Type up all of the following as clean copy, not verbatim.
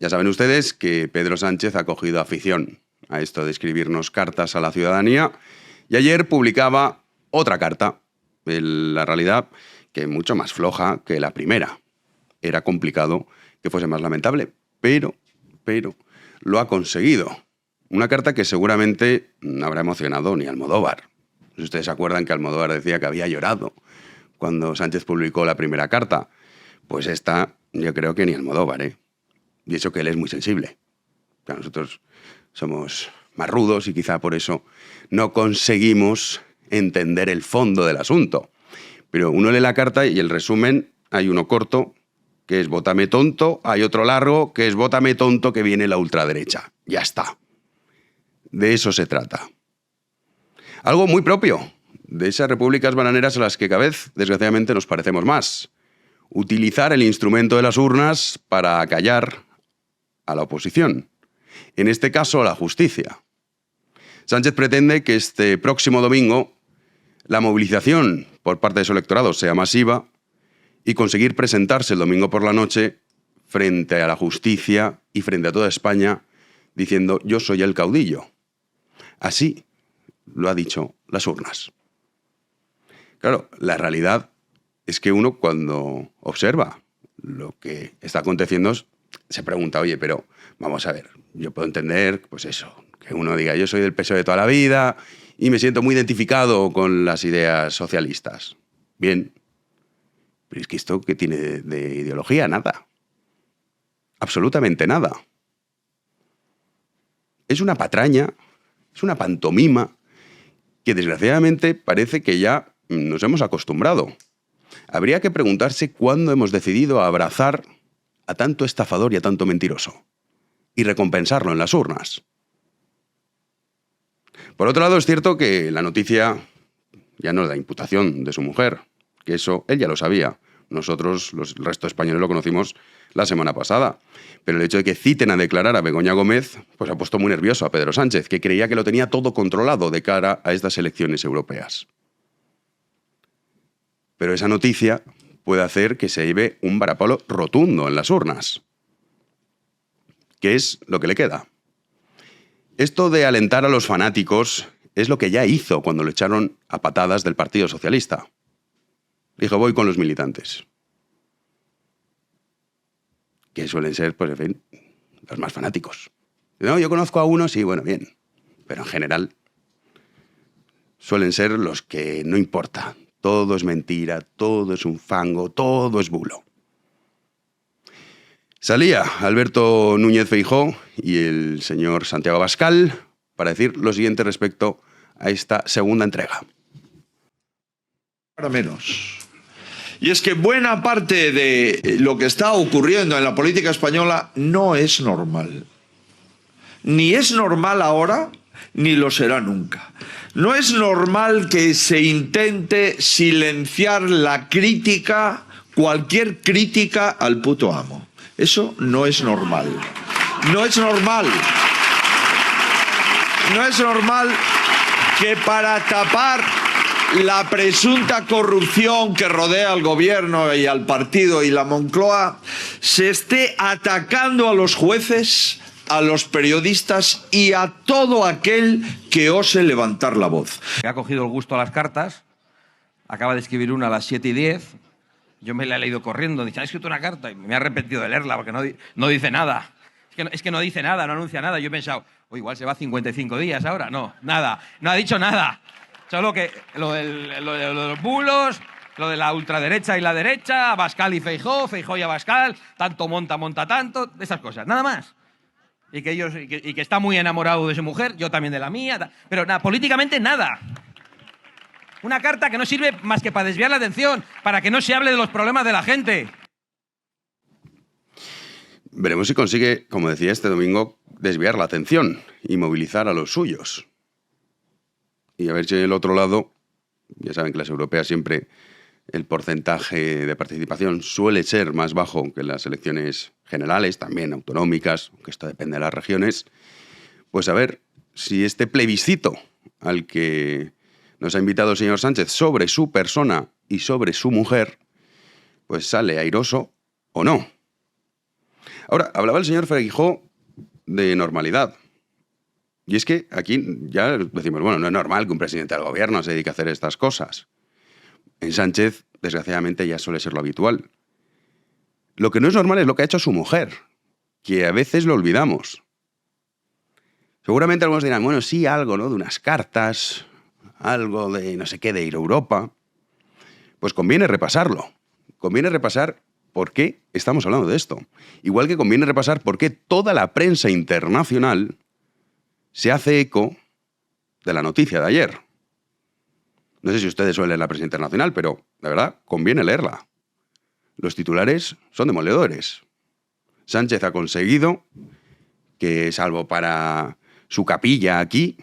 Ya saben ustedes que Pedro Sánchez ha cogido afición a esto de escribirnos cartas a la ciudadanía y ayer publicaba otra carta. La realidad que mucho más floja que la primera. Era complicado que fuese más lamentable, pero lo ha conseguido. Una carta que seguramente no habrá emocionado ni a Almodóvar. Si ustedes se acuerdan que Almodóvar decía que había llorado cuando Sánchez publicó la primera carta, pues esta yo creo que ni Almodóvar, ¿eh? Y eso que él es muy sensible. Claro, nosotros somos más rudos y quizá por eso no conseguimos entender el fondo del asunto. Pero uno lee la carta y el resumen, hay uno corto, que es "vótame tonto", hay otro largo, que es "vótame tonto que viene la ultraderecha". Ya está. De eso se trata. Algo muy propio de esas repúblicas bananeras a las que cada vez, desgraciadamente, nos parecemos más. Utilizar el instrumento de las urnas para acallar a la oposición. En este caso, a la justicia. Sánchez pretende que este próximo domingo la movilización por parte de su electorado sea masiva y conseguir presentarse el domingo por la noche frente a la justicia y frente a toda España diciendo "yo soy el caudillo". Así lo ha dicho las urnas. Claro, la realidad es que uno cuando observa lo que está aconteciendo se pregunta, oye, pero vamos a ver, yo puedo entender, pues eso, que uno diga yo soy del PSOE de toda la vida y me siento muy identificado con las ideas socialistas. Bien, pero es que esto ¿qué tiene de ideología? Nada. Absolutamente nada. Es una patraña, es una pantomima que desgraciadamente parece que ya nos hemos acostumbrado. Habría que preguntarse cuándo hemos decidido abrazar a tanto estafador y a tanto mentiroso y recompensarlo en las urnas. Por otro lado, es cierto que la noticia ya no es la imputación de su mujer, que eso él ya lo sabía. Nosotros, el resto de españoles, lo conocimos la semana pasada. Pero el hecho de que citen a declarar a Begoña Gómez, pues ha puesto muy nervioso a Pedro Sánchez, que creía que lo tenía todo controlado de cara a estas elecciones europeas. Pero esa noticia puede hacer que se lleve un varapalo rotundo en las urnas. ¿Qué es lo que le queda? Esto de alentar a los fanáticos es lo que ya hizo cuando lo echaron a patadas del Partido Socialista. Dijo, voy con los militantes. Que suelen ser, pues en fin, los más fanáticos. No, yo conozco a uno, sí, bueno, bien. Pero en general suelen ser los que no importa. Todo es mentira, todo es un fango, todo es bulo. Salía Alberto Núñez Feijóo y el señor Santiago Abascal para decir lo siguiente respecto a esta segunda entrega. Para menos. Y es que buena parte de lo que está ocurriendo en la política española no es normal. Ni es normal ahora, ni lo será nunca. No es normal que se intente silenciar la crítica, cualquier crítica al puto amo. Eso no es normal. No es normal. No es normal que para tapar la presunta corrupción que rodea al gobierno y al partido y la Moncloa se esté atacando a los jueces, a los periodistas y a todo aquel que ose levantar la voz. Ha cogido el gusto a las cartas, acaba de escribir una a las 7:10, yo me la he leído corriendo, dice, ha escrito una carta y me he arrepentido de leerla porque no dice nada. Es que no dice nada, no anuncia nada. Yo he pensado, igual se va 55 días ahora. No, nada, no ha dicho nada. Solo que lo de los bulos, lo de la ultraderecha y la derecha, Abascal y Feijóo, Feijóo y Abascal, tanto monta tanto, esas cosas, nada más. Y que está muy enamorado de su mujer, yo también de la mía, pero nada, políticamente nada. Una carta que no sirve más que para desviar la atención, para que no se hable de los problemas de la gente. Veremos si consigue, como decía este domingo, desviar la atención y movilizar a los suyos. Y a ver si el otro lado, ya saben que las europeas siempre el porcentaje de participación suele ser más bajo que en las elecciones generales, también autonómicas, aunque esto depende de las regiones, pues a ver si este plebiscito al que nos ha invitado el señor Sánchez sobre su persona y sobre su mujer, pues sale airoso o no. Ahora, hablaba el señor Feijó de normalidad. Y es que aquí ya decimos, bueno, no es normal que un presidente del gobierno se dedique a hacer estas cosas. En Sánchez, desgraciadamente, ya suele ser lo habitual. Lo que no es normal es lo que ha hecho su mujer, que a veces lo olvidamos. Seguramente algunos dirán, bueno, sí, algo, ¿no? De unas cartas, algo de no sé qué, de ir a Europa. Pues conviene repasarlo. Conviene repasar por qué estamos hablando de esto. Igual que conviene repasar por qué toda la prensa internacional se hace eco de la noticia de ayer. No sé si ustedes suelen leer la prensa internacional, pero de verdad conviene leerla. Los titulares son demoledores. Sánchez ha conseguido que, salvo para su capilla aquí,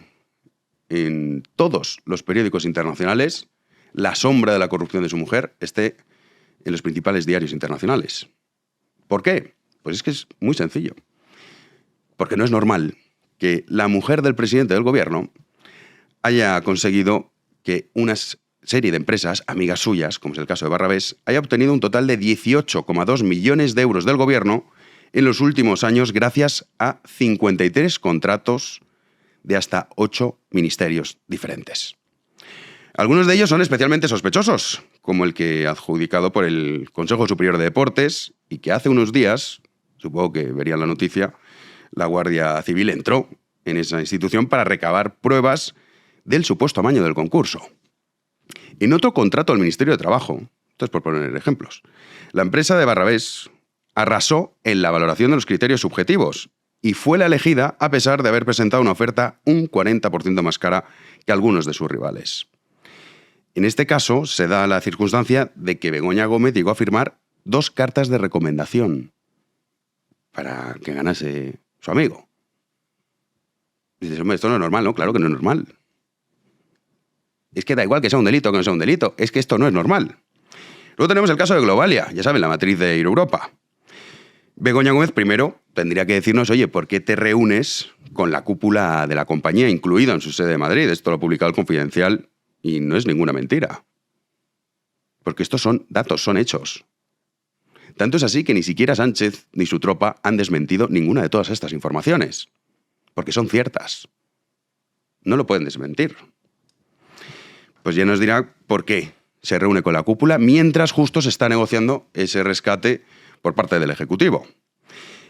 en todos los periódicos internacionales, la sombra de la corrupción de su mujer esté en los principales diarios internacionales. ¿Por qué? Pues es que es muy sencillo. Porque no es normal que la mujer del presidente del gobierno haya conseguido que una serie de empresas, amigas suyas, como es el caso de Barrabés, haya obtenido un total de 18,2 millones de euros del gobierno en los últimos años gracias a 53 contratos de hasta 8 ministerios diferentes. Algunos de ellos son especialmente sospechosos, como el que adjudicado por el Consejo Superior de Deportes y que hace unos días, supongo que verían la noticia, la Guardia Civil entró en esa institución para recabar pruebas del supuesto amaño del concurso. En otro contrato del Ministerio de Trabajo, esto es por poner ejemplos, la empresa de Barrabés arrasó en la valoración de los criterios subjetivos y fue la elegida a pesar de haber presentado una oferta un 40% más cara que algunos de sus rivales. En este caso se da la circunstancia de que Begoña Gómez llegó a firmar 2 cartas de recomendación para que ganase su amigo. Dices, hombre, esto no es normal, ¿no? Claro que no es normal. Es que da igual que sea un delito o que no sea un delito, es que esto no es normal. Luego tenemos el caso de Globalia, ya saben, la matriz de Ir Europa. Begoña Gómez primero tendría que decirnos, oye, ¿por qué te reúnes con la cúpula de la compañía, incluido en su sede de Madrid? Esto lo ha publicado el Confidencial y no es ninguna mentira. Porque estos son datos, son hechos. Tanto es así que ni siquiera Sánchez ni su tropa han desmentido ninguna de todas estas informaciones. Porque son ciertas. No lo pueden desmentir. Pues ya nos dirá por qué se reúne con la cúpula mientras justo se está negociando ese rescate por parte del Ejecutivo.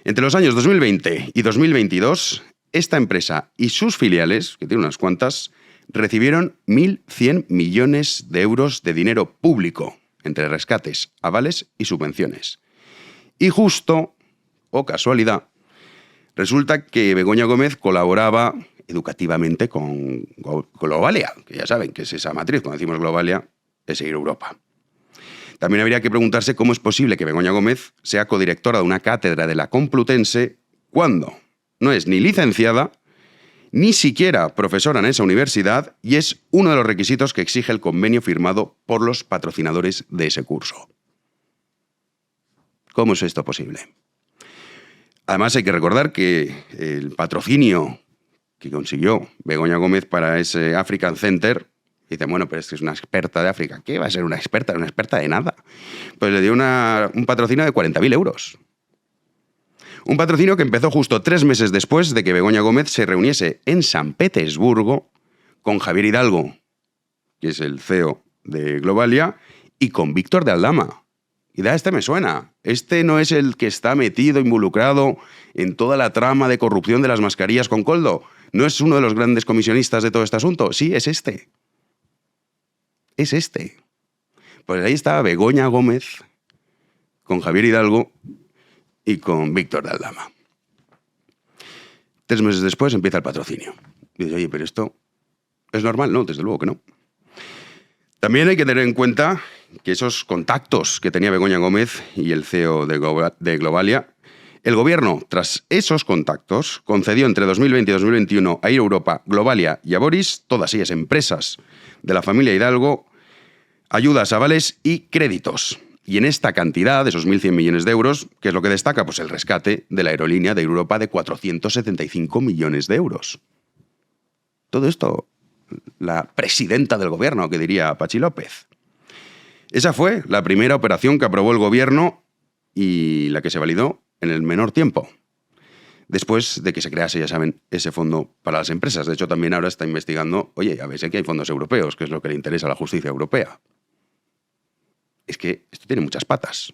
Entre los años 2020 y 2022, esta empresa y sus filiales, que tiene unas cuantas, recibieron 1.100 millones de euros de dinero público, entre rescates, avales y subvenciones. Y justo, o casualidad, resulta que Begoña Gómez colaboraba educativamente con Globalia, que ya saben que es esa matriz, cuando decimos Globalia, es Ir Europa. También habría que preguntarse cómo es posible que Begoña Gómez sea codirectora de una cátedra de la Complutense cuando no es ni licenciada, ni siquiera profesora en esa universidad, y es uno de los requisitos que exige el convenio firmado por los patrocinadores de ese curso. ¿Cómo es esto posible? Además, hay que recordar que el patrocinio que consiguió Begoña Gómez para ese African Center, dicen, bueno, pero es que es una experta de África. ¿Qué va a ser una experta? Una experta de nada. Pues le dio un patrocinio de 40.000 euros. Un patrocinio que empezó justo 3 meses después de que Begoña Gómez se reuniese en San Petersburgo con Javier Hidalgo, que es el CEO de Globalia, y con Víctor de Aldama. Y este me suena. Este no es el que está metido, involucrado en toda la trama de corrupción de las mascarillas con Koldo. ¿No es uno de los grandes comisionistas de todo este asunto? Sí, es este. Es este. Pues ahí está Begoña Gómez con Javier Hidalgo y con Víctor de Aldama. 3 meses después empieza el patrocinio. Y dices, oye, pero esto es normal, ¿no? Desde luego que no. También hay que tener en cuenta que esos contactos que tenía Begoña Gómez y el CEO de Globalia, el gobierno, tras esos contactos, concedió entre 2020 y 2021 a Ir Europa, Globalia y a Boris, todas ellas empresas de la familia Hidalgo, ayudas, avales y créditos. Y en esta cantidad, de esos 1.100 millones de euros, ¿qué es lo que destaca? Pues el rescate de la aerolínea de Ir Europa de 475 millones de euros. Todo esto, la presidenta del gobierno, que diría Patxi López. Esa fue la primera operación que aprobó el gobierno y la que se validó en el menor tiempo, después de que se crease, ya saben, ese fondo para las empresas. De hecho, también ahora está investigando, oye, a ver si aquí hay fondos europeos, que es lo que le interesa a la justicia europea. Es que esto tiene muchas patas.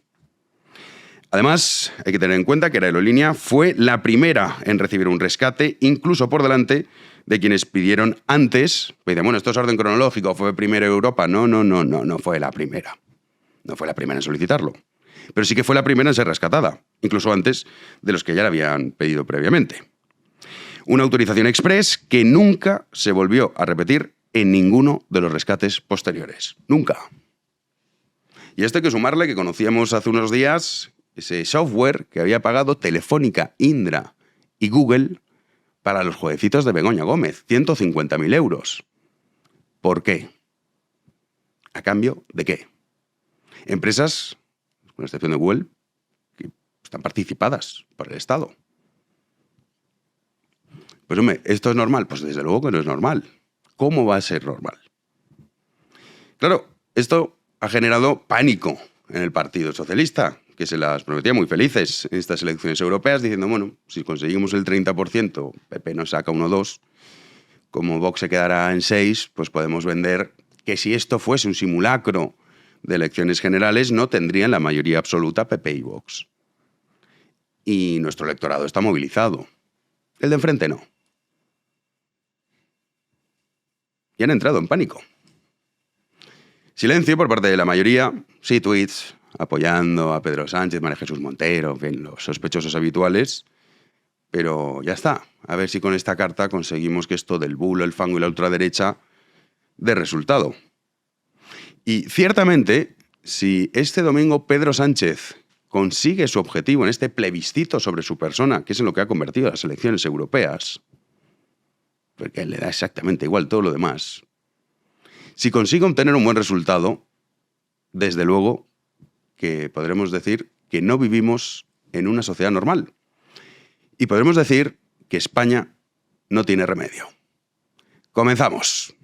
Además, hay que tener en cuenta que la aerolínea fue la primera en recibir un rescate, incluso por delante de quienes pidieron antes. Pues dicen, bueno, esto es orden cronológico, fue primero Europa. No fue la primera. No fue la primera en solicitarlo. Pero sí que fue la primera en ser rescatada, incluso antes de los que ya la habían pedido previamente. Una autorización express que nunca se volvió a repetir en ninguno de los rescates posteriores. Nunca. Y esto hay que sumarle que conocíamos hace unos días ese software que había pagado Telefónica, Indra y Google para los jueguecitos de Begoña Gómez, 150.000 euros. ¿Por qué? ¿A cambio de qué? Empresas, con excepción de Google, que están participadas por el Estado. Pues hombre, ¿esto es normal? Pues desde luego que no es normal. ¿Cómo va a ser normal? Claro, esto ha generado pánico en el Partido Socialista, que se las prometía muy felices en estas elecciones europeas, diciendo, bueno, si conseguimos el 30%, PP nos saca 1 o 2, como Vox se quedará en 6, pues podemos vender que si esto fuese un simulacro de elecciones generales, no tendrían la mayoría absoluta PP y Vox. Y nuestro electorado está movilizado. El de enfrente no. Y han entrado en pánico. Silencio por parte de la mayoría, sí tweets apoyando a Pedro Sánchez, María Jesús Montero, en fin, los sospechosos habituales, pero ya está. A ver si con esta carta conseguimos que esto del bulo, el fango y la ultraderecha dé resultado. Y ciertamente, si este domingo Pedro Sánchez consigue su objetivo en este plebiscito sobre su persona, que es en lo que ha convertido las elecciones europeas, porque a él le da exactamente igual todo lo demás, si consigue obtener un buen resultado, desde luego que podremos decir que no vivimos en una sociedad normal. Y podremos decir que España no tiene remedio. Comenzamos.